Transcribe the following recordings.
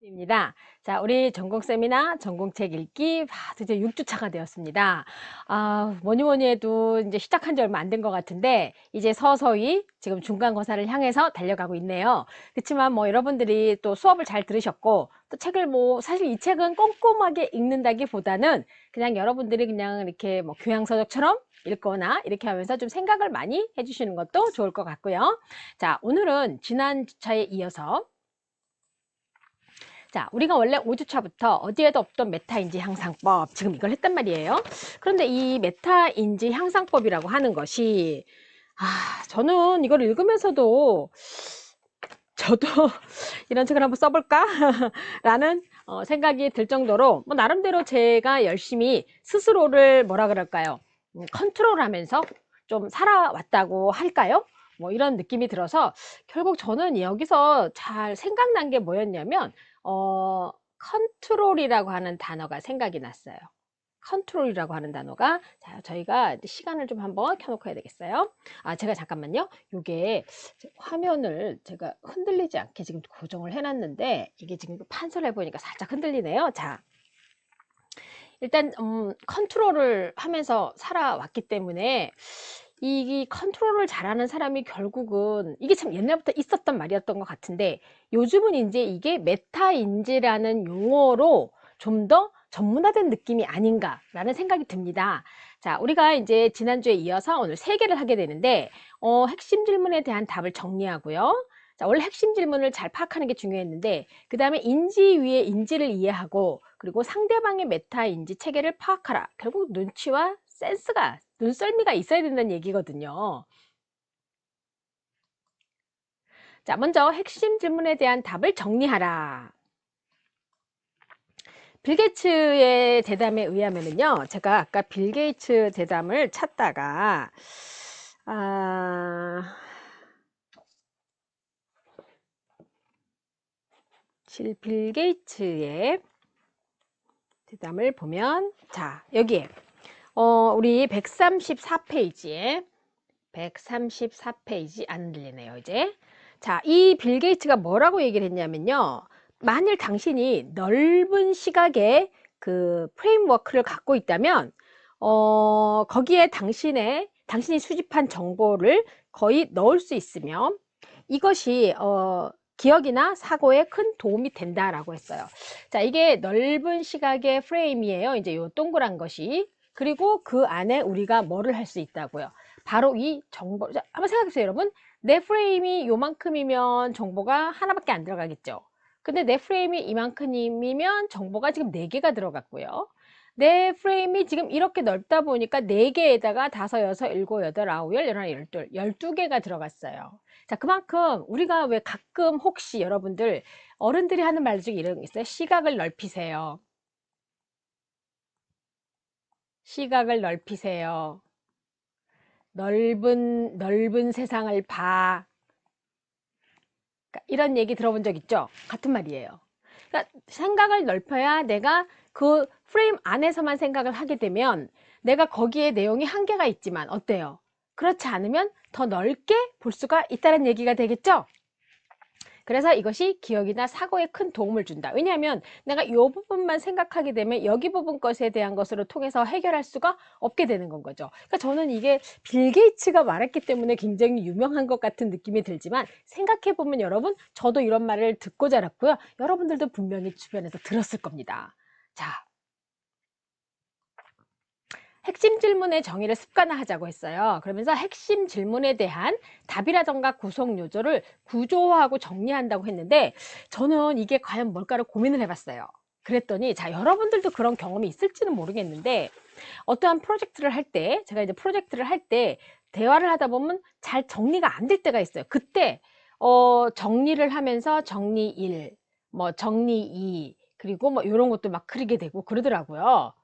입니다. 자, 우리 전공 세미나 전공책 읽기 드디어 6주차가 되었습니다. 뭐니 뭐니 해도 이제 시작한 지 얼마 안 된 것 같은데 이제 서서히 지금 중간고사를 향해서 달려가고 있네요. 그렇지만 뭐 여러분들이 또 수업을 잘 들으셨고 또 책을 뭐 사실 이 책은 꼼꼼하게 읽는다기보다는 그냥 여러분들이 그냥 이렇게 뭐 교양서적처럼 읽거나 이렇게 하면서 좀 생각을 많이 해주시는 것도 좋을 것 같고요. 자, 오늘은 지난 주차에 이어서 자, 우리가 원래 5주차부터 어디에도 없던 메타인지 향상법, 지금 이걸 했단 말이에요. 그런데 이 메타인지 향상법이라고 하는 것이, 저는 이걸 읽으면서도 저도 이런 책을 한번 써볼까? 라는 생각이 들 정도로, 뭐, 나름대로 제가 열심히 스스로를 뭐라 그럴까요? 컨트롤 하면서 좀 살아왔다고 할까요? 뭐 이런 느낌이 들어서 결국 저는 여기서 잘 생각난 게 뭐였냐면, 컨트롤이라고 하는 단어가 생각이 났어요. 컨트롤이라고 하는 단어가, 자, 저희가 시간을 좀 한번 켜놓고 해야 되겠어요. 제가 잠깐만요. 요게 화면을 제가 흔들리지 않게 지금 고정을 해놨는데 이게 지금 판서를 해보니까 살짝 흔들리네요. 자, 일단 컨트롤을 하면서 살아왔기 때문에 이 컨트롤을 잘하는 사람이 결국은 이게 참 옛날부터 있었던 말이었던 것 같은데 요즘은 이제 이게 메타인지라는 용어로 좀 더 전문화된 느낌이 아닌가라는 생각이 듭니다. 자, 우리가 이제 지난주에 이어서 오늘 3개를 하게 되는데 핵심 질문에 대한 답을 정리하고요. 자, 원래 핵심 질문을 잘 파악하는 게 중요했는데 그 다음에 인지 위에 인지를 이해하고 그리고 상대방의 메타 인지 체계를 파악하라. 결국 눈치와 센스가 눈썰미가 있어야 된다는 얘기거든요. 자, 먼저 핵심 질문에 대한 답을 정리하라. 빌 게이츠의 대담에 의하면은요, 제가 아까 빌 게이츠 대담을 찾다가 빌 게이츠의 대담을 보면 자, 여기에 우리 134페이지에 134페이지 안 들리네요, 이제. 자, 이 빌 게이츠가 뭐라고 얘기를 했냐면요. 만일 당신이 넓은 시각의 그 프레임워크를 갖고 있다면, 거기에 당신이 수집한 정보를 거의 넣을 수 있으며, 이것이, 기억이나 사고에 큰 도움이 된다라고 했어요. 자, 이게 넓은 시각의 프레임이에요. 이제 요 동그란 것이. 그리고 그 안에 우리가 뭐를 할 수 있다고요. 바로 이 정보, 자, 한번 생각해보세요, 여러분. 내 프레임이 요만큼이면 정보가 하나밖에 안 들어가겠죠. 근데 내 프레임이 이만큼이면 정보가 지금 4개가 들어갔고요. 내 프레임이 지금 이렇게 넓다 보니까 4개에다가 5, 6, 7, 8, 9, 10, 11, 12, 12개가 들어갔어요. 자, 그만큼 우리가 왜 가끔 혹시 여러분들 어른들이 하는 말 중에 이런 게 있어요. 시각을 넓히세요. 시각을 넓히세요. 넓은 세상을 봐. 그러니까 이런 얘기 들어본 적 있죠? 같은 말이에요. 그러니까 생각을 넓혀야 내가 그 프레임 안에서만 생각을 하게 되면 내가 거기에 내용이 한계가 있지만 어때요? 그렇지 않으면 더 넓게 볼 수가 있다는 얘기가 되겠죠? 그래서 이것이 기억이나 사고에 큰 도움을 준다. 왜냐하면 내가 이 부분만 생각하게 되면 여기 부분 것에 대한 것으로 통해서 해결할 수가 없게 되는 건 거죠. 그러니까 저는 이게 빌 게이츠가 말했기 때문에 굉장히 유명한 것 같은 느낌이 들지만 생각해 보면 여러분, 저도 이런 말을 듣고 자랐고요. 여러분들도 분명히 주변에서 들었을 겁니다. 자, 핵심 질문의 정의를 습관화하자고 했어요. 그러면서 핵심 질문에 대한 답이라던가 구성 요소를 구조화하고 정리한다고 했는데 저는 이게 과연 뭘까를 고민을 해봤어요. 그랬더니 자, 여러분들도 그런 경험이 있을지는 모르겠는데 어떠한 프로젝트를 할 때 제가 이제 프로젝트를 할 때 대화를 하다 보면 잘 정리가 안 될 때가 있어요. 그때 정리를 하면서 정리 1, 뭐 정리 2 그리고 뭐 이런 것도 막 그리게 되고 그러더라고요.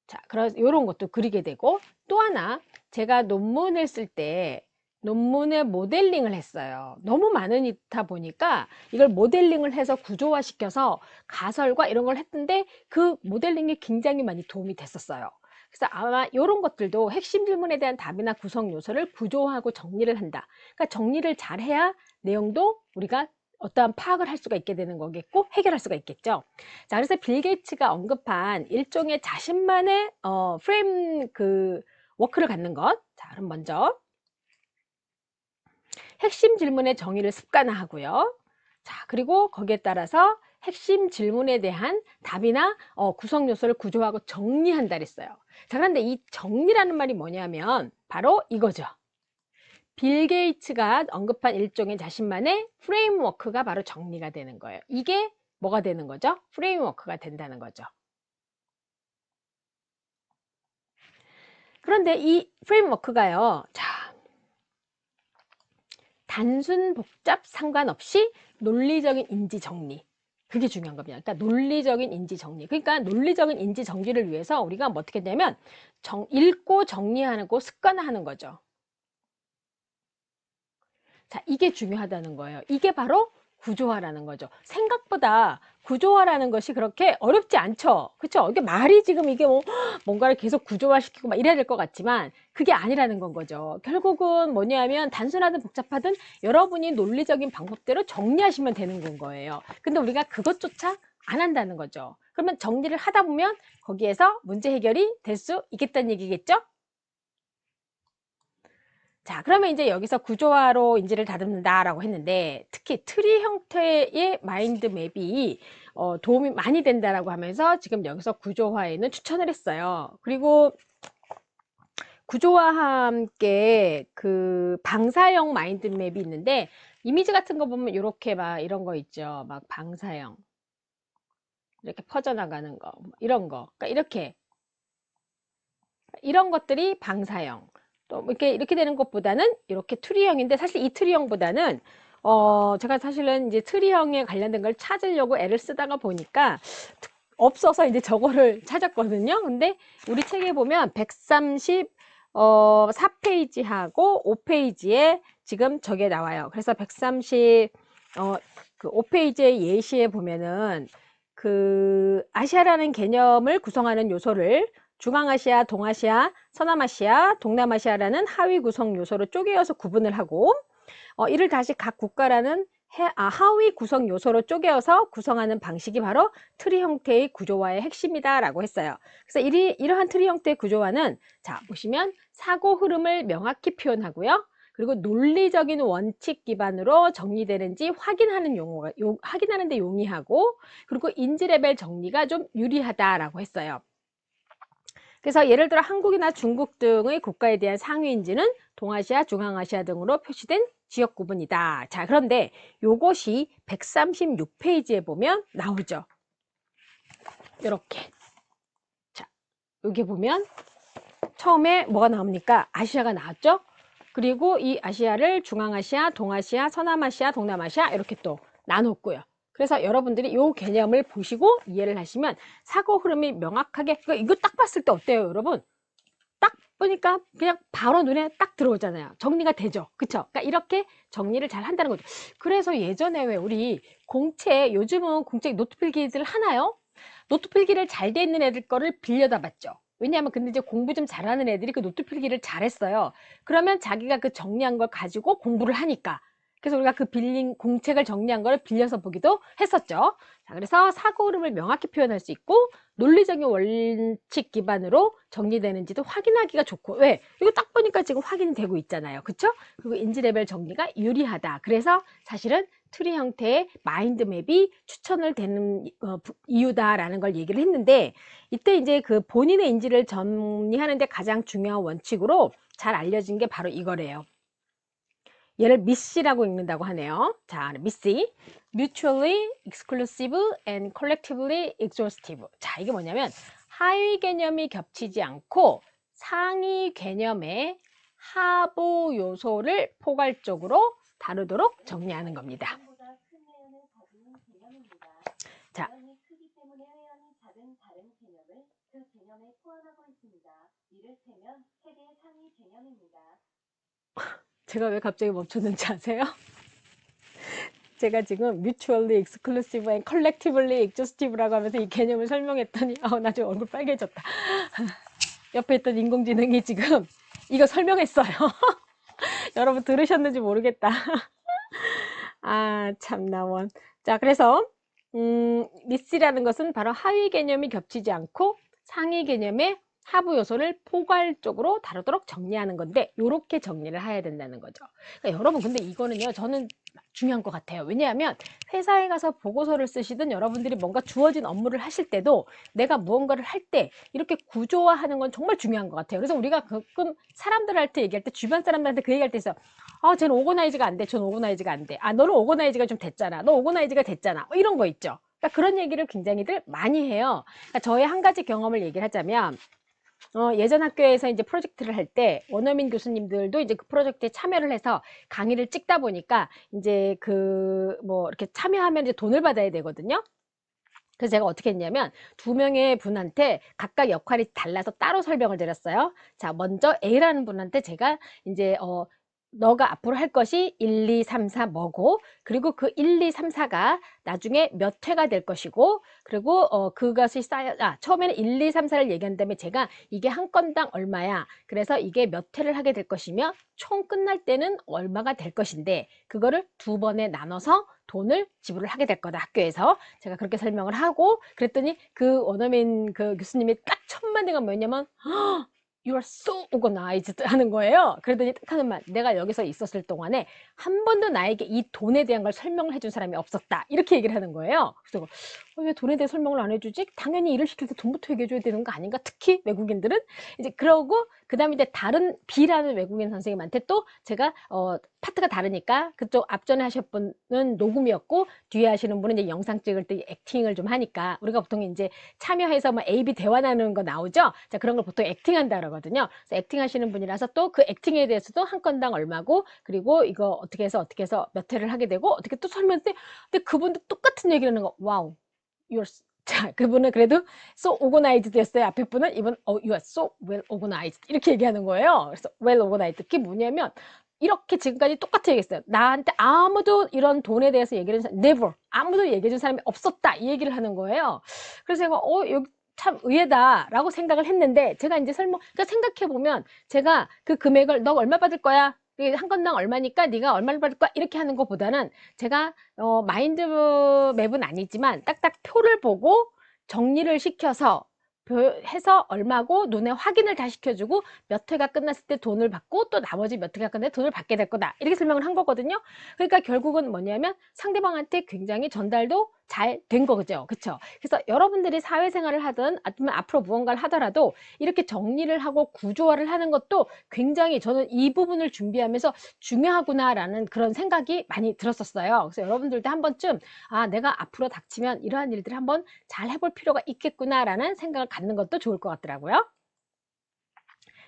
자, 그래서 요런 것도 그리게 되고 또 하나 제가 논문을 쓸 때 논문에 모델링을 했어요. 너무 많으다 보니까 이걸 모델링을 해서 구조화 시켜서 가설과 이런 걸 했는데 그 모델링이 굉장히 많이 도움이 됐었어요. 그래서 아마 이런 것들도 핵심 질문에 대한 답이나 구성 요소를 구조화하고 정리를 한다. 그러니까 정리를 잘 해야 내용도 우리가 어떠한 파악을 할 수가 있게 되는 거겠고 해결할 수가 있겠죠. 자, 그래서 빌 게이츠가 언급한 일종의 자신만의 프레임 그 워크를 갖는 것. 자, 그럼 먼저 핵심 질문의 정의를 습관화하고요. 자, 그리고 거기에 따라서 핵심 질문에 대한 답이나 구성 요소를 구조하고 정리한다 그랬어요. 자, 그런데 이 정리라는 말이 뭐냐면 바로 이거죠. 빌 게이츠가 언급한 일종의 자신만의 프레임워크가 바로 정리가 되는 거예요. 이게 뭐가 되는 거죠? 프레임워크가 된다는 거죠. 그런데 이 프레임워크가요, 자, 단순 복잡 상관없이 논리적인 인지 정리. 그게 중요한 겁니다. 그러니까 논리적인 인지 정리. 그러니까 논리적인 인지 정리를 위해서 우리가 뭐 어떻게 되냐면 읽고 정리하고 습관화하는 거죠. 자, 이게 중요하다는 거예요. 이게 바로 구조화라는 거죠. 생각보다 구조화라는 것이 그렇게 어렵지 않죠. 그렇죠? 이게 말이 지금 이게 뭔가를 계속 구조화시키고 막 이래야 될 것 같지만 그게 아니라는 건 거죠. 결국은 뭐냐면 단순하든 복잡하든 여러분이 논리적인 방법대로 정리하시면 되는 건 거예요. 근데 우리가 그것조차 안 한다는 거죠. 그러면 정리를 하다 보면 거기에서 문제 해결이 될 수 있겠다는 얘기겠죠? 자, 그러면 이제 여기서 구조화로 인지를 다듬는다라고 했는데 특히 트리 형태의 마인드 맵이 도움이 많이 된다라고 하면서 지금 여기서 구조화에는 추천을 했어요. 그리고 구조화와 함께 그 방사형 마인드 맵이 있는데 이미지 같은 거 보면 이렇게 막 이런 거 있죠. 막 방사형 이렇게 퍼져나가는 거 이런 거. 그러니까 이런 것들이 방사형. 또 이렇게 되는 것보다는 이렇게 트리형인데 사실 이 트리형보다는 제가 사실은 이제 트리형에 관련된 걸 찾으려고 애를 쓰다가 보니까 없어서 이제 저거를 찾았거든요. 근데 우리 책에 보면 134페이지하고 5페이지에 지금 저게 나와요. 그래서 5페이지의 예시에 보면은 그 아시아라는 개념을 구성하는 요소를 중앙아시아, 동아시아, 서남아시아, 동남아시아라는 하위 구성 요소로 쪼개어서 구분을 하고 이를 다시 각 국가라는 하위 구성 요소로 쪼개어서 구성하는 방식이 바로 트리 형태의 구조화의 핵심이다 라고 했어요. 그래서 이러한 트리 형태의 구조화는 자 보시면 사고 흐름을 명확히 표현하고요. 그리고 논리적인 원칙 기반으로 정리되는지 확인하는 데 용이하고 그리고 인지 레벨 정리가 좀 유리하다라고 했어요. 그래서 예를 들어 한국이나 중국 등의 국가에 대한 상위인지는 동아시아, 중앙아시아 등으로 표시된 지역 구분이다. 자, 그런데 요것이 136페이지에 보면 나오죠. 이렇게. 자, 여기 보면 처음에 뭐가 나옵니까? 아시아가 나왔죠? 그리고 이 아시아를 중앙아시아, 동아시아, 서남아시아, 동남아시아 이렇게 또 나눴고요. 그래서 여러분들이 이 개념을 보시고 이해를 하시면 사고 흐름이 명확하게 이거 딱 봤을 때 어때요, 여러분? 딱 보니까 그냥 바로 눈에 딱 들어오잖아요. 정리가 되죠. 그쵸? 그러니까 이렇게 정리를 잘 한다는 거죠. 그래서 예전에 왜 우리 공채, 요즘은 공채 노트 필기들 하나요? 노트 필기를 잘 돼 있는 애들 거를 빌려다 봤죠. 왜냐하면 근데 이제 공부 좀 잘하는 애들이 그 노트 필기를 잘했어요. 그러면 자기가 그 정리한 걸 가지고 공부를 하니까. 그래서 우리가 그 빌린 공책을 정리한 걸 빌려서 보기도 했었죠. 자, 그래서 사고 흐름을 명확히 표현할 수 있고 논리적인 원칙 기반으로 정리되는지도 확인하기가 좋고 왜? 이거 딱 보니까 지금 확인이 되고 있잖아요. 그쵸? 그리고 인지 레벨 정리가 유리하다. 그래서 사실은 트리 형태의 마인드맵이 추천을 되는 이유다라는 걸 얘기를 했는데 이때 이제 그 본인의 인지를 정리하는데 가장 중요한 원칙으로 잘 알려진 게 바로 이거래요. 얘를 미시라고 읽는다고 하네요. 자, 미시. Mutually exclusive and collectively exhaustive. 자, 이게 뭐냐면 하위 개념이 겹치지 않고 상위 개념의 하부 요소를 포괄적으로 다루도록 정리하는 겁니다. 자, 제가 왜 갑자기 멈췄는지 아세요? 제가 지금 mutually exclusive and collectively exhaustive라고 하면서 이 개념을 설명했더니 나 지금 얼굴 빨개졌다. 옆에 있던 인공지능이 지금 이거 설명했어요. 여러분 들으셨는지 모르겠다. 아, 참나원. 자, 그래서 미스라는 것은 바로 하위 개념이 겹치지 않고 상위 개념의 하부 요소를 포괄적으로 다루도록 정리하는 건데, 요렇게 정리를 해야 된다는 거죠. 그러니까 여러분, 근데 이거는요, 저는 중요한 것 같아요. 왜냐하면 회사에 가서 보고서를 쓰시든 여러분들이 뭔가 주어진 업무를 하실 때도 내가 무언가를 할 때 이렇게 구조화하는 건 정말 중요한 것 같아요. 그래서 우리가 가끔 사람들한테 얘기할 때, 주변 사람들한테 그 얘기할 때 있어. 아, 쟤는 오거나이즈가 안 돼. 전 오거나이즈가 안 돼. 아, 너는 오거나이즈가 좀 됐잖아. 너 오거나이즈가 됐잖아. 뭐 이런 거 있죠. 그러니까 그런 얘기를 굉장히들 많이 해요. 그러니까 저의 한 가지 경험을 얘기를 하자면, 예전 학교에서 이제 프로젝트를 할 때 원어민 교수님들도 이제 그 프로젝트에 참여를 해서 강의를 찍다 보니까 이제 그 뭐 이렇게 참여하면 이제 돈을 받아야 되거든요. 그래서 제가 어떻게 했냐면 두 명의 분한테 각각 역할이 달라서 따로 설명을 드렸어요. 자, 먼저 A라는 분한테 제가 이제 너가 앞으로 할 것이 1, 2, 3, 4 뭐고, 그리고 그 1, 2, 3, 4가 나중에 몇 회가 될 것이고, 그리고 그것이 처음에는 1, 2, 3, 4를 얘기한 다음에 제가 이게 한 건당 얼마야. 그래서 이게 몇 회를 하게 될 것이며 총 끝날 때는 얼마가 될 것인데, 그거를 두 번에 나눠서 돈을 지불을 하게 될 거다, 학교에서. 제가 그렇게 설명을 하고 그랬더니 그 원어민 그 교수님이 딱 첫 마디가 뭐냐면 You are so organized 하는 거예요. 그러더니 딱 하는 말, 내가 여기서 있었을 동안에 한 번도 나에게 이 돈에 대한 걸 설명을 해준 사람이 없었다, 이렇게 얘기를 하는 거예요. 그래서 왜 돈에 대해 설명을 안 해주지? 당연히 일을 시킬 때 돈부터 얘기해줘야 되는 거 아닌가? 특히 외국인들은 이제 그러고, 그 다음에 이제 다른 B라는 외국인 선생님한테 또 제가 파트가 다르니까, 그쪽 앞전에 하셨던 분은 녹음이었고 뒤에 하시는 분은 이제 영상 찍을 때 액팅을 좀 하니까, 우리가 보통 이제 참여해서 뭐 A, B 대화 나누는 거 나오죠. 자, 그런 걸 보통 액팅한다 그러거든요. 그래서 액팅 하시는 분이라서 또 그 액팅에 대해서도 한 건당 얼마고, 그리고 이거 어떻게 해서 몇 회를 하게 되고, 어떻게 또 설명했는데, 근데 그분도 똑같은 얘기를 하는 거. 와우. 자, 그분은 그래도 so organized 였어요. 앞에 분은 이분 you are so well organized 이렇게 얘기하는 거예요. 그래서 well organized, 그게 뭐냐면 이렇게 지금까지 똑같이 얘기했어요. 나한테 아무도 이런 돈에 대해서 얘기를 해준 사람, never, 아무도 얘기해 준 사람이 없었다, 이 얘기를 하는 거예요. 그래서 제가 여기 참 의외다라고 생각을 했는데, 제가 이제 그러니까 생각해 보면 제가 그 금액을 너 얼마 받을 거야? 한 건당 얼마니까 네가 얼마를 받을 거야? 이렇게 하는 것보다는 제가 마인드맵은 아니지만 딱딱 표를 보고 정리를 시켜서 해서 얼마고 눈에 확인을 다 시켜주고 몇 회가 끝났을 때 돈을 받고 또 나머지 몇 회가 끝났을 때 돈을 받게 될 거다, 이렇게 설명을 한 거거든요. 그러니까 결국은 뭐냐면 상대방한테 굉장히 전달도 잘 된 거죠. 그쵸? 그래서 여러분들이 사회생활을 하든 아니면 앞으로 무언가를 하더라도 이렇게 정리를 하고 구조화를 하는 것도 굉장히, 저는 이 부분을 준비하면서 중요하구나라는 그런 생각이 많이 들었었어요. 그래서 여러분들도 한 번쯤 내가 앞으로 닥치면 이러한 일들을 한번 잘 해볼 필요가 있겠구나라는 생각을 갖는 것도 좋을 것 같더라고요.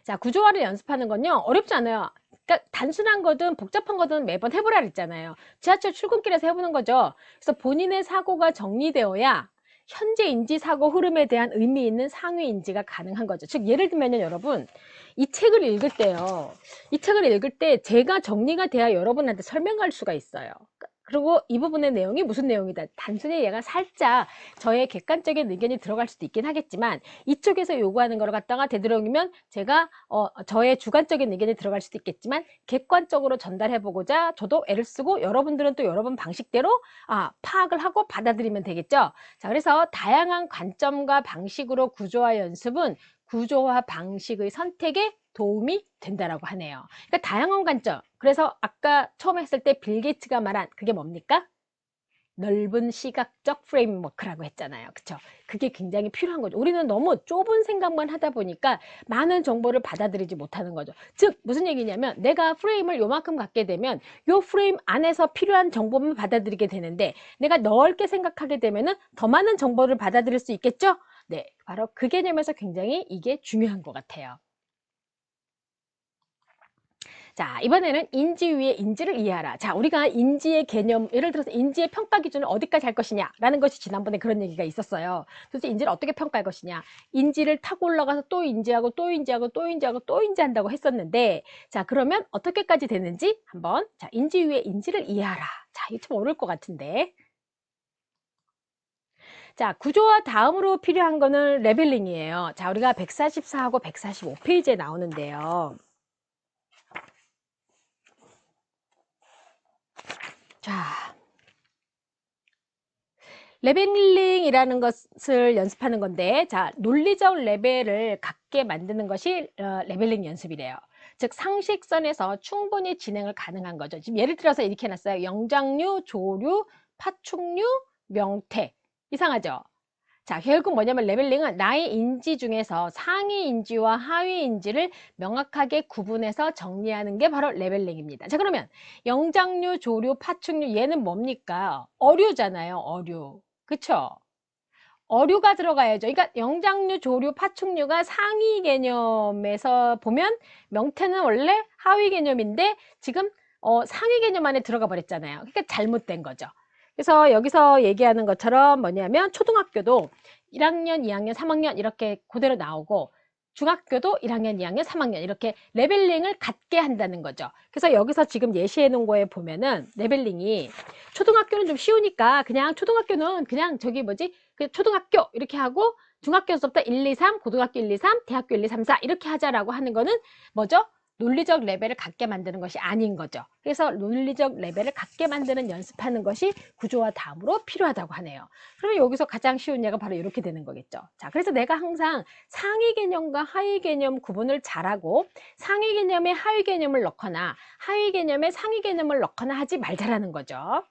자, 구조화를 연습하는 건요, 어렵지 않아요. 그러니까 단순한 거든 복잡한 거든 매번 해보라 그랬잖아요. 지하철 출근길에서 해보는 거죠. 그래서 본인의 사고가 정리되어야 현재 인지 사고 흐름에 대한 의미 있는 상위 인지가 가능한 거죠. 즉 예를 들면요, 여러분, 이 책을 읽을 때요, 이 책을 읽을 때 제가 정리가 돼야 여러분한테 설명할 수가 있어요. 그리고 이 부분의 내용이 무슨 내용이다, 단순히 얘가 살짝 저의 객관적인 의견이 들어갈 수도 있긴 하겠지만, 이쪽에서 요구하는 거를 갖다가 되도록이면 제가 저의 주관적인 의견이 들어갈 수도 있겠지만 객관적으로 전달해 보고자 저도 애를 쓰고, 여러분들은 또 여러분 방식대로 파악을 하고 받아들이면 되겠죠. 자, 그래서 다양한 관점과 방식으로 구조화 연습은 구조화 방식의 선택에 도움이 된다라고 하네요. 그러니까 다양한 관점. 그래서 아까 처음에 했을 때 빌 게이츠가 말한 그게 뭡니까? 넓은 시각적 프레임워크라고 했잖아요. 그쵸? 그게 굉장히 필요한 거죠. 우리는 너무 좁은 생각만 하다 보니까 많은 정보를 받아들이지 못하는 거죠. 즉 무슨 얘기냐면, 내가 프레임을 요만큼 갖게 되면 요 프레임 안에서 필요한 정보만 받아들이게 되는데, 내가 넓게 생각하게 되면은 더 많은 정보를 받아들일 수 있겠죠? 네, 바로 그 개념에서 굉장히 이게 중요한 것 같아요. 자, 이번에는 인지 위에 인지를 이해하라. 자, 우리가 인지의 개념, 예를 들어서 인지의 평가 기준을 어디까지 할 것이냐라는 것이 지난번에 그런 얘기가 있었어요. 도대체 인지를 어떻게 평가할 것이냐. 인지를 타고 올라가서 또 인지하고 또 인지하고 또 인지하고 또 인지한다고 했었는데, 자, 그러면 어떻게까지 되는지 한번, 자, 인지 위에 인지를 이해하라. 자, 이게 좀 어려울 것 같은데. 자, 구조화 다음으로 필요한 거는 레벨링이에요. 자, 우리가 144하고 145페이지에 나오는데요. 자, 레벨링이라는 것을 연습하는 건데, 자, 논리적 레벨을 갖게 만드는 것이 레벨링 연습이래요. 즉, 상식선에서 충분히 진행을 가능한 거죠. 지금 예를 들어서 이렇게 해놨어요. 영장류, 조류, 파충류, 명태. 이상하죠? 자, 결국 뭐냐면 레벨링은 나의 인지 중에서 상위 인지와 하위 인지를 명확하게 구분해서 정리하는 게 바로 레벨링입니다. 자, 그러면 영장류, 조류, 파충류 얘는 뭡니까? 어류잖아요, 어류. 그쵸? 어류가 들어가야죠. 그러니까 영장류, 조류, 파충류가 상위 개념에서 보면 명태는 원래 하위 개념인데 지금 상위 개념 안에 들어가 버렸잖아요. 그러니까 잘못된 거죠. 그래서 여기서 얘기하는 것처럼 뭐냐면 초등학교도 1학년, 2학년, 3학년 이렇게 그대로 나오고 중학교도 1학년, 2학년, 3학년 이렇게 레벨링을 갖게 한다는 거죠. 그래서 여기서 지금 예시해 놓은 거에 보면은 레벨링이 초등학교는 좀 쉬우니까 그냥 초등학교는 그냥 저기 뭐지? 그 초등학교 이렇게 하고 중학교에서부터 1, 2, 3, 고등학교 1, 2, 3, 대학교 1, 2, 3, 4 이렇게 하자라고 하는 거는 뭐죠? 논리적 레벨을 갖게 만드는 것이 아닌 거죠. 그래서 논리적 레벨을 갖게 만드는 연습하는 것이 구조화 다음으로 필요하다고 하네요. 그러면 여기서 가장 쉬운 예가 바로 이렇게 되는 거겠죠. 자, 그래서 내가 항상 상위 개념과 하위 개념 구분을 잘하고 상위 개념에 하위 개념을 넣거나 하위 개념에 상위 개념을 넣거나 하지 말자라는 거죠.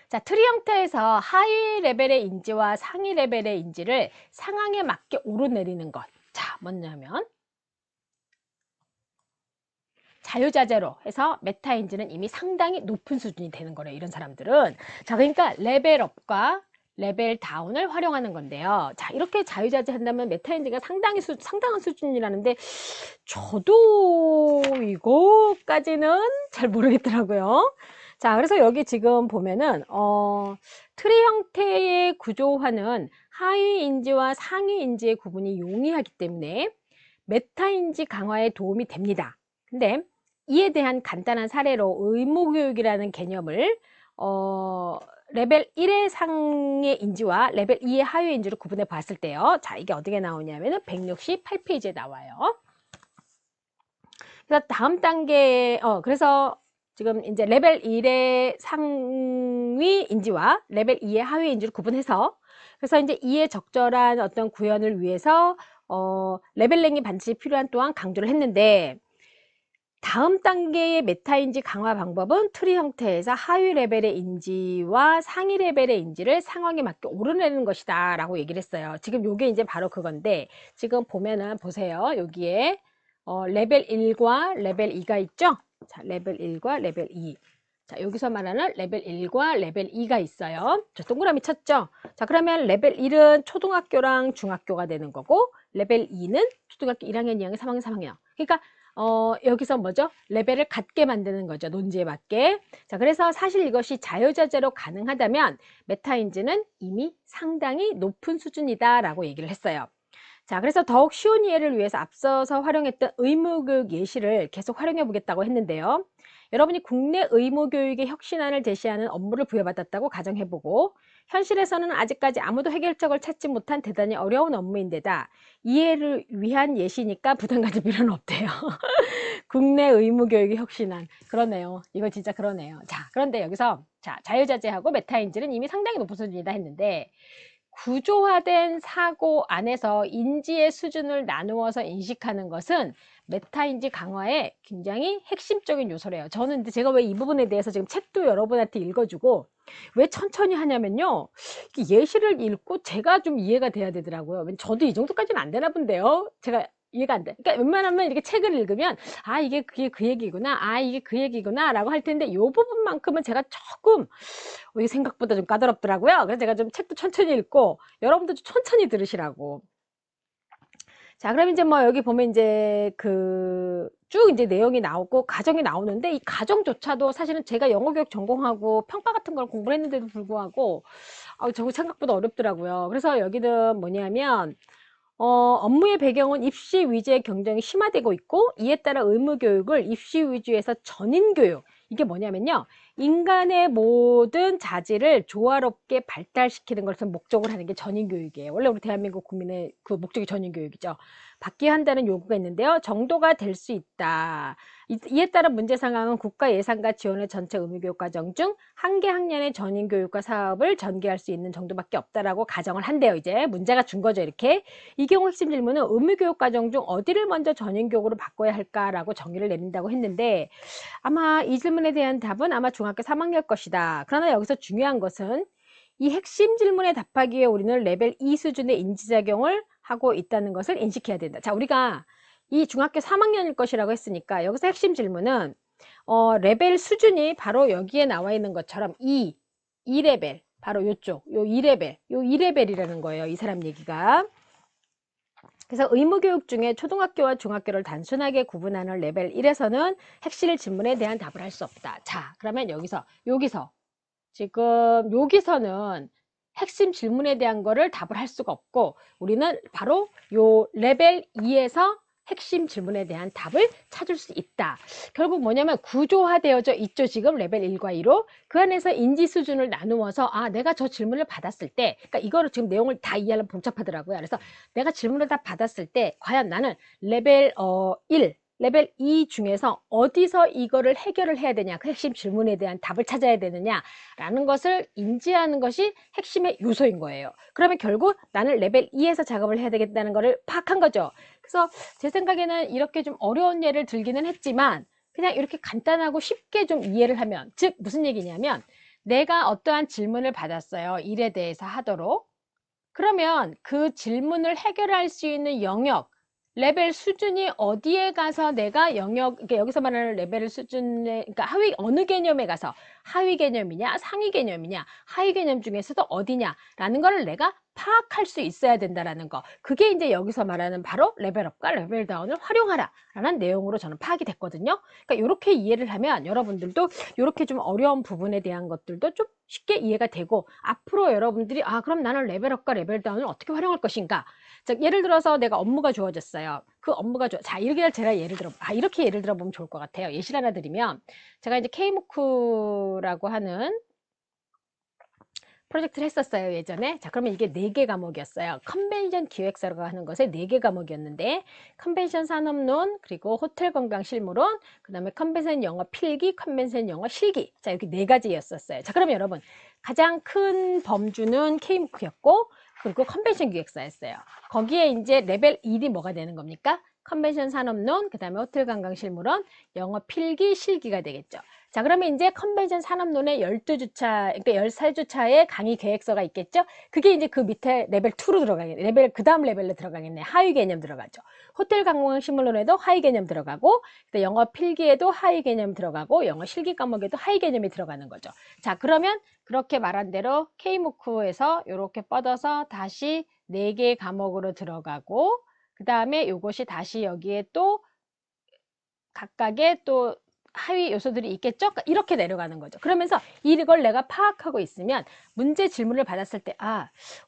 자, 트리 형태에서 하위 레벨의 인지와 상위 레벨의 인지를 상황에 맞게 오르내리는 것. 자, 뭐냐면 자유자재로 해서 메타인지는 이미 상당히 높은 수준이 되는 거래요. 이런 사람들은. 자, 그러니까 레벨업과 레벨 다운을 활용하는 건데요. 자, 이렇게 자유자재 한다면 메타인지가 상당한 수준이라는데 저도 이거까지는 잘 모르겠더라고요. 자, 그래서 여기 지금 보면은 트리 형태의 구조화는 하위 인지와 상위 인지의 구분이 용이하기 때문에 메타인지 강화에 도움이 됩니다. 근데 이에 대한 간단한 사례로 의무교육이라는 개념을 레벨 1의 상의 인지와 레벨 2의 하위 인지를 구분해 봤을 때요. 자, 이게 어떻게 나오냐면은 168페이지에 나와요. 그래서 다음 단계 그래서 지금 이제 레벨 1의 상위 인지와 레벨 2의 하위 인지를 구분해서 그래서 이제 이에 적절한 어떤 구현을 위해서 레벨링이 반드시 필요한 또한 강조를 했는데 다음 단계의 메타인지 강화 방법은 트리 형태에서 하위 레벨의 인지와 상위 레벨의 인지를 상황에 맞게 오르내리는 것이다 라고 얘기를 했어요. 지금 요게 이제 바로 그건데 지금 보면은 보세요. 여기에 레벨 1과 레벨 2가 있죠. 자, 레벨 1과 레벨 2. 자, 여기서 말하는 레벨 1과 레벨 2가 있어요. 저 동그라미 쳤죠. 자, 그러면 레벨 1은 초등학교랑 중학교가 되는 거고 레벨 2는 초등학교 1학년, 2학년, 3학년, 3학년. 그러니까 여기서 뭐죠? 레벨을 갖게 만드는 거죠. 논지에 맞게. 자, 그래서 사실 이것이 자유자재로 가능하다면 메타인지는 이미 상당히 높은 수준이다라고 얘기를 했어요. 자, 그래서 더욱 쉬운 이해를 위해서 앞서서 활용했던 의무교육 예시를 계속 활용해 보겠다고 했는데요. 여러분이 국내 의무교육의 혁신안을 제시하는 업무를 부여받았다고 가정해보고 현실에서는 아직까지 아무도 해결책을 찾지 못한 대단히 어려운 업무인데다 이해를 위한 예시니까 부담 가질 필요는 없대요. 국내 의무교육의 혁신안. 그러네요. 이거 진짜 그러네요. 자, 그런데 여기서 자, 자유자재하고 메타인지는 이미 상당히 높은 수준이다 했는데 구조화된 사고 안에서 인지의 수준을 나누어서 인식하는 것은 메타인지 강화의 굉장히 핵심적인 요소래요. 저는 근데 제가 왜 이 부분에 대해서 지금 책도 여러분한테 읽어주고 왜 천천히 하냐면요. 예시를 읽고 제가 좀 이해가 돼야 되더라고요. 저도 이 정도까지는 안 되나 본데요. 제가 이해가 안 돼. 그러니까 웬만하면 이렇게 책을 읽으면 아 이게 그게 그 얘기구나. 아 이게 그 얘기구나 라고 할 텐데 이 부분만큼은 제가 조금 이게 생각보다 좀 까다롭더라고요. 그래서 제가 좀 책도 천천히 읽고 여러분도 좀 천천히 들으시라고. 자, 그럼 이제 뭐 여기 보면 이제 그 쭉 이제 내용이 나오고 가정이 나오는데 이 가정조차도 사실은 제가 영어교육 전공하고 평가 같은 걸 공부를 했는데도 불구하고 저거 생각보다 어렵더라고요. 그래서 여기는 뭐냐면 업무의 배경은 입시 위주의 경쟁이 심화되고 있고 이에 따라 의무교육을 입시 위주에서 전인교육 이게 뭐냐면요 인간의 모든 자질을 조화롭게 발달시키는 것을 목적으로 하는 게 전인교육이에요. 원래 우리 대한민국 국민의 그 목적이 전인교육이죠. 받게 한다는 요구가 있는데요. 정도가 될 수 있다. 이에 따른 문제 상황은 국가 예산과 지원의 전체 의무교육과정 중 한 개 학년의 전인교육과 사업을 전개할 수 있는 정도밖에 없다라고 가정을 한대요. 이제 문제가 준 거죠. 이렇게. 이 경우 핵심 질문은 의무교육과정 중 어디를 먼저 전인교육으로 바꿔야 할까라고 정의를 내린다고 했는데 아마 이 질문에 대한 답은 아마 중학교 3학년 것이다. 그러나 여기서 중요한 것은 이 핵심 질문에 답하기 위해 우리는 레벨 2 수준의 인지작용을 하고 있다는 것을 인식해야 된다. 자, 우리가 이 중학교 3학년일 것이라고 했으니까 여기서 핵심 질문은 레벨 수준이 바로 여기에 나와 있는 것처럼 2레벨 바로 요쪽 요 2레벨이라는 거예요. 이 사람 얘기가. 그래서 의무교육 중에 초등학교와 중학교를 단순하게 구분하는 레벨 1에서는 핵심 질문에 대한 답을 할 수 없다. 자, 그러면 여기서 지금 여기서는 핵심 질문에 대한 거를 답을 할 수가 없고 우리는 바로 요 레벨 2에서 핵심 질문에 대한 답을 찾을 수 있다. 결국 뭐냐면 구조화되어져 있죠. 지금 레벨 1과 2로. 그 안에서 인지 수준을 나누어서 내가 저 질문을 받았을 때 그러니까 이거를 지금 내용을 다 이해하려면 복잡하더라고요. 그래서 내가 질문을 다 받았을 때 과연 나는 레벨 1 레벨 2 중에서 어디서 이거를 해결을 해야 되냐, 그 핵심 질문에 대한 답을 찾아야 되느냐라는 것을 인지하는 것이 핵심의 요소인 거예요. 그러면 결국 나는 레벨 2에서 작업을 해야 되겠다는 것을 파악한 거죠. 그래서 제 생각에는 이렇게 좀 어려운 예를 들기는 했지만 그냥 이렇게 간단하고 쉽게 좀 이해를 하면, 즉 무슨 얘기냐면 내가 어떠한 질문을 받았어요. 일에 대해서 하도록. 그러면 그 질문을 해결할 수 있는 영역, 레벨 수준이 어디에 가서 내가 그러니까 여기서 말하는 레벨 수준의, 그러니까 어느 개념에 가서 하위 개념이냐, 상위 개념이냐, 하위 개념 중에서도 어디냐라는 걸 내가 파악할 수 있어야 된다라는 거. 그게 이제 여기서 말하는 바로 레벨업과 레벨다운을 활용하라 라는 내용으로 저는 파악이 됐거든요. 그러니까 이렇게 이해를 하면 여러분들도 이렇게 좀 어려운 부분에 대한 것들도 좀 쉽게 이해가 되고 앞으로 여러분들이 그럼 나는 레벨업과 레벨다운을 어떻게 활용할 것인가. 자, 예를 들어서 내가 업무가 주어졌어요. 그 업무가 자, 이렇게 제가 예를 들어 이렇게 예를 들어 보면 좋을 것 같아요. 예시를 하나 드리면 제가 이제 K무크라고 하는 프로젝트를 했었어요, 예전에. 자, 그러면 이게 4개 과목이었어요. 컨벤션 기획서라고 하는 것에 4개 과목이었는데 컨벤션 산업론, 그리고 호텔 관광 실무론, 그 다음에 컨벤션 영어 필기, 컨벤션 영어 실기. 자, 이렇게 4가지였었어요. 자, 그러면 여러분 가장 큰 범주는 K무크였고 그리고 컨벤션 기획서였어요. 거기에 이제 레벨 1이 뭐가 되는 겁니까? 컨벤션 산업론, 그 다음에 호텔 관광 실무론, 영어 필기, 실기가 되겠죠. 자, 그러면 이제 컨벤션 산업론의 12주차, 그러니까 13주차의 강의 계획서가 있겠죠? 그게 이제 그 밑에 레벨 2로 들어가겠네. 그 다음 레벨로 들어가겠네. 하위 개념 들어가죠. 호텔 관광 실무론에도 하위 개념 들어가고, 영어 필기에도 하위 개념 들어가고, 영어 실기 과목에도 하위 개념이 들어가는 거죠. 자, 그러면 그렇게 말한 대로 K무크에서 이렇게 뻗어서 다시 4개 과목으로 들어가고, 그 다음에 이것이 다시 여기에 또 각각의 또 하위 요소들이 있겠죠? 이렇게 내려가는 거죠. 그러면서 이걸 내가 파악하고 있으면 문제 질문을 받았을 때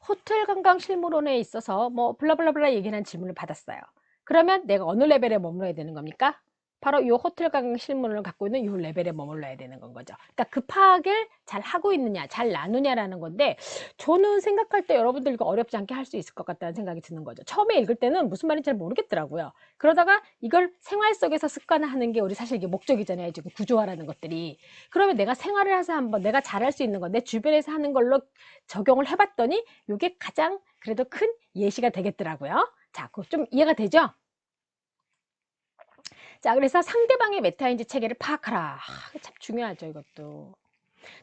호텔 관광 실무론에 있어서 뭐 블라블라블라 얘기하는 질문을 받았어요. 그러면 내가 어느 레벨에 머물러야 되는 겁니까? 바로 이 호텔 관광 실무론을 갖고 있는 이 레벨에 머물러야 되는 건 거죠. 그러니까 그 파악을 잘 하고 있느냐, 잘 나누냐라는 건데 저는 생각할 때 여러분들 이거 어렵지 않게 할 수 있을 것 같다는 생각이 드는 거죠. 처음에 읽을 때는 무슨 말인지 잘 모르겠더라고요. 그러다가 이걸 생활 속에서 습관화하는 게 우리 사실 이게 목적이잖아요. 지금 구조화라는 것들이. 그러면 내가 생활을 해서 한번 내가 잘할 수 있는 거, 내 주변에서 하는 걸로 적용을 해봤더니 이게 가장 그래도 큰 예시가 되겠더라고요. 자, 그거 좀 이해가 되죠? 자, 그래서 상대방의 메타인지 체계를 파악하라. 참 중요하죠, 이것도.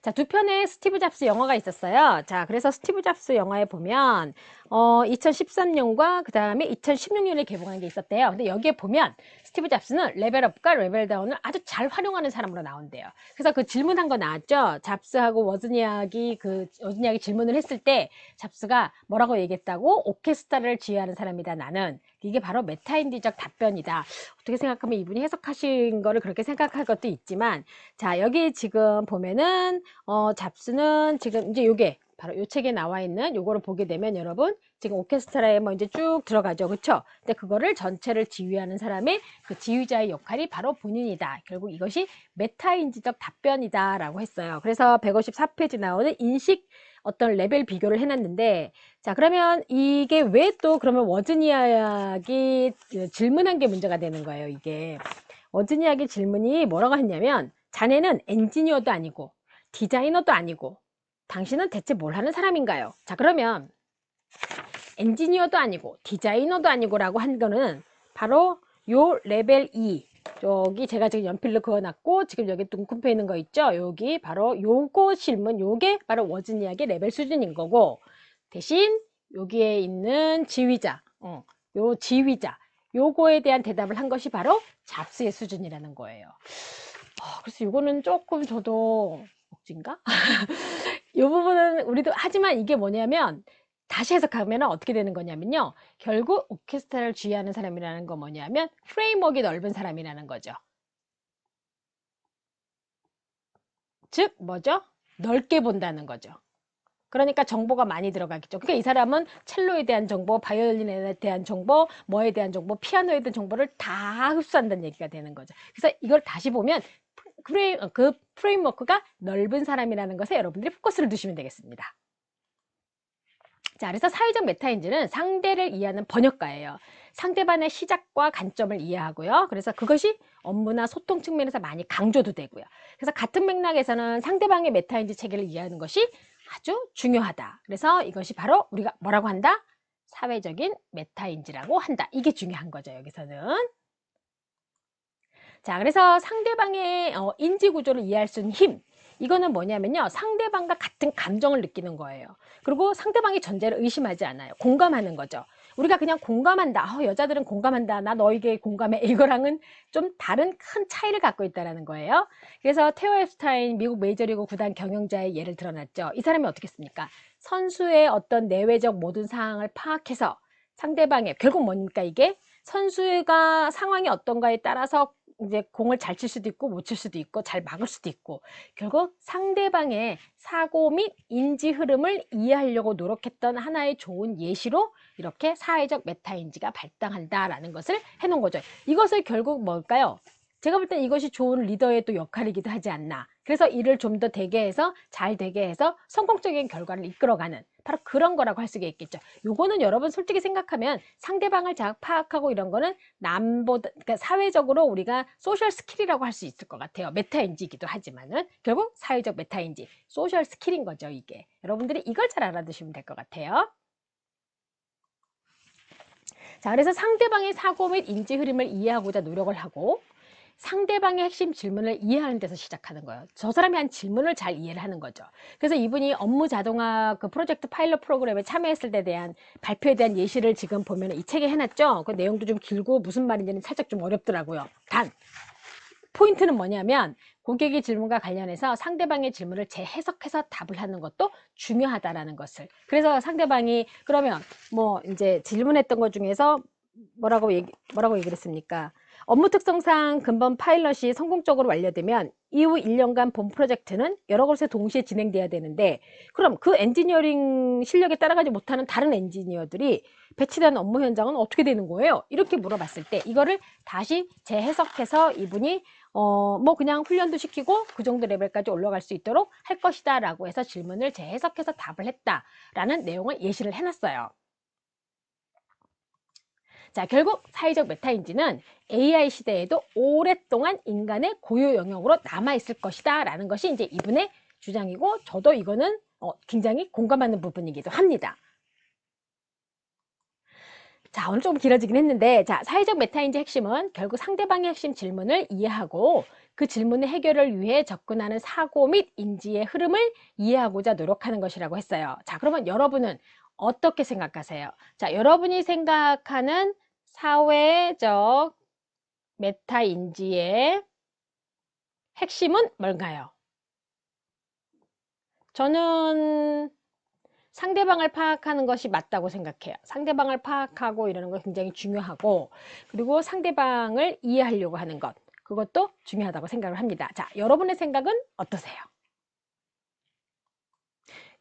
자, 2편의 스티브 잡스 영화가 있었어요. 자, 그래서 스티브 잡스 영화에 보면 2013년과 그 다음에 2016년에 개봉한 게 있었대요. 근데 여기에 보면 스티브 잡스는 레벨업과 레벨다운을 아주 잘 활용하는 사람으로 나온대요. 그래서 그 질문한 거 나왔죠. 잡스하고 워즈니악이 질문을 했을 때 잡스가 뭐라고 얘기했다고? 오케스트라를 지휘하는 사람이다, 나는. 이게 바로 메타인지적 답변이다. 어떻게 생각하면 이분이 해석하신 거를 그렇게 생각할 것도 있지만, 자, 여기 지금 보면은 잡스는 지금 이제 요게 바로 요 책에 나와 있는 요거를 보게 되면 여러분 지금 오케스트라에 뭐 이제 쭉 들어가죠. 그쵸? 근데 그거를 전체를 지휘하는 사람의 그 지휘자의 역할이 바로 본인이다. 결국 이것이 메타인지적 답변이다 라고 했어요. 그래서 154페이지 나오는 인식 어떤 레벨 비교를 해놨는데, 자, 그러면 이게 왜 또 그러면 워즈니악이 질문한 게 문제가 되는 거예요, 이게. 워즈니악의 질문이 뭐라고 했냐면, 자네는 엔지니어도 아니고, 디자이너도 아니고, 당신은 대체 뭘 하는 사람인가요? 자, 그러면 엔지니어도 아니고, 디자이너도 아니고 라고 한 거는 바로 요 레벨 2. 여기 제가 지금 연필로 그어놨고 지금 여기 둥근패 있는 거 있죠? 여기 바로 요거 질문, 요게 바로 워즈니악의 레벨 수준인 거고, 대신 여기에 있는 지휘자, 요 지휘자, 요거에 대한 대답을 한 것이 바로 잡스의 수준이라는 거예요. 그래서 이거는 조금 저도 억진가? 이 부분은 우리도, 하지만 이게 뭐냐면 다시 해석하면 어떻게 되는 거냐면요, 결국 오케스트라를 지휘하는 사람이라는 건 뭐냐면 프레임워크가 넓은 사람이라는 거죠. 즉 뭐죠? 넓게 본다는 거죠. 그러니까 정보가 많이 들어가겠죠. 그러니까 이 사람은 첼로에 대한 정보, 바이올린에 대한 정보, 뭐에 대한 정보, 피아노에 대한 정보를 다 흡수한다는 얘기가 되는 거죠. 그래서 이걸 다시 보면 그 프레임워크가 넓은 사람이라는 것에 여러분들이 포커스를 두시면 되겠습니다. 자, 그래서 사회적 메타인지는 상대를 이해하는 번역가예요. 상대방의 시작과 관점을 이해하고요. 그래서 그것이 업무나 소통 측면에서 많이 강조도 되고요. 그래서 같은 맥락에서는 상대방의 메타인지 체계를 이해하는 것이 아주 중요하다. 그래서 이것이 바로 우리가 뭐라고 한다? 사회적인 메타인지라고 한다. 이게 중요한 거죠, 여기서는. 자, 그래서 상대방의 인지 구조를 이해할 수 있는 힘. 이거는 뭐냐면요, 상대방과 같은 감정을 느끼는 거예요. 그리고 상대방의 존재를 의심하지 않아요. 공감하는 거죠. 우리가 그냥 공감한다. 여자들은 공감한다. 나 너에게 공감해. 이거랑은 좀 다른 큰 차이를 갖고 있다는 거예요. 그래서 테오 앱스타인 미국 메이저리그 구단 경영자의 예를 들어놨죠. 이 사람이 어떻게 했습니까? 선수의 어떤 내외적 모든 상황을 파악해서 상대방의, 결국 뭡니까 이게? 선수가 상황이 어떤가에 따라서 이제 공을 잘 칠 수도 있고 못 칠 수도 있고 잘 막을 수도 있고, 결국 상대방의 사고 및 인지 흐름을 이해하려고 노력했던 하나의 좋은 예시로 이렇게 사회적 메타인지가 발달한다라는 것을 해놓은 거죠. 이것을 결국 뭘까요? 제가 볼 땐 이것이 좋은 리더의 또 역할이기도 하지 않나. 그래서 일을 좀 더 되게 해서, 잘 되게 해서 성공적인 결과를 이끌어가는 바로 그런 거라고 할 수가 있겠죠. 요거는 여러분 솔직히 생각하면 상대방을 잘 파악하고 이런 거는 남보다, 그러니까 사회적으로 우리가 소셜 스킬이라고 할 수 있을 것 같아요. 메타인지이기도 하지만은 결국 사회적 메타인지, 소셜 스킬인 거죠, 이게. 여러분들이 이걸 잘 알아두시면 될 것 같아요. 자, 그래서 상대방의 사고 및 인지 흐름을 이해하고자 노력을 하고, 상대방의 핵심 질문을 이해하는 데서 시작하는 거예요. 저 사람이 한 질문을 잘 이해를 하는 거죠. 그래서 이분이 업무 자동화 그 프로젝트 파일럿 프로그램에 참여했을 때 대한 발표에 대한 예시를 지금 보면 이 책에 해놨죠. 그 내용도 좀 길고 무슨 말인지는 살짝 좀 어렵더라고요. 단 포인트는 뭐냐면 고객의 질문과 관련해서 상대방의 질문을 재해석해서 답을 하는 것도 중요하다라는 것을. 그래서 상대방이 그러면 뭐 이제 질문했던 것 중에서 뭐라고 얘기를 했습니까? 업무 특성상 근본 파일럿이 성공적으로 완료되면 이후 1년간 본 프로젝트는 여러 곳에 동시에 진행돼야 되는데, 그럼 그 엔지니어링 실력에 따라가지 못하는 다른 엔지니어들이 배치된 업무 현장은 어떻게 되는 거예요? 이렇게 물어봤을 때 이거를 다시 재해석해서 이분이 뭐 그냥 훈련도 시키고 그 정도 레벨까지 올라갈 수 있도록 할 것이다 라고 해서 질문을 재해석해서 답을 했다라는 내용을 예시를 해놨어요. 자, 결국 사회적 메타인지는 AI 시대에도 오랫동안 인간의 고유 영역으로 남아있을 것이다 라는 것이 이제 이분의 주장이고, 저도 이거는 굉장히 공감하는 부분이기도 합니다. 자, 오늘 조금 길어지긴 했는데, 자, 사회적 메타인지 핵심은 결국 상대방의 핵심 질문을 이해하고 그 질문의 해결을 위해 접근하는 사고 및 인지의 흐름을 이해하고자 노력하는 것이라고 했어요. 자, 그러면 여러분은 어떻게 생각하세요? 자, 여러분이 생각하는 사회적 메타인지의 핵심은 뭔가요? 저는 상대방을 파악하는 것이 맞다고 생각해요. 상대방을 파악하고 이러는 거 굉장히 중요하고, 그리고 상대방을 이해하려고 하는 것, 그것도 중요하다고 생각을 합니다. 자, 여러분의 생각은 어떠세요?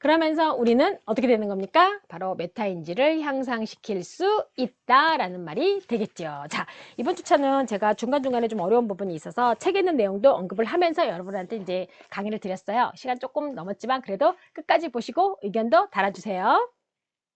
그러면서 우리는 어떻게 되는 겁니까? 바로 메타인지를 향상시킬 수 있다라는 말이 되겠죠. 자, 이번 주차는 제가 중간중간에 좀 어려운 부분이 있어서 책에 있는 내용도 언급을 하면서 여러분한테 이제 강의를 드렸어요. 시간 조금 넘었지만 그래도 끝까지 보시고 의견도 달아주세요.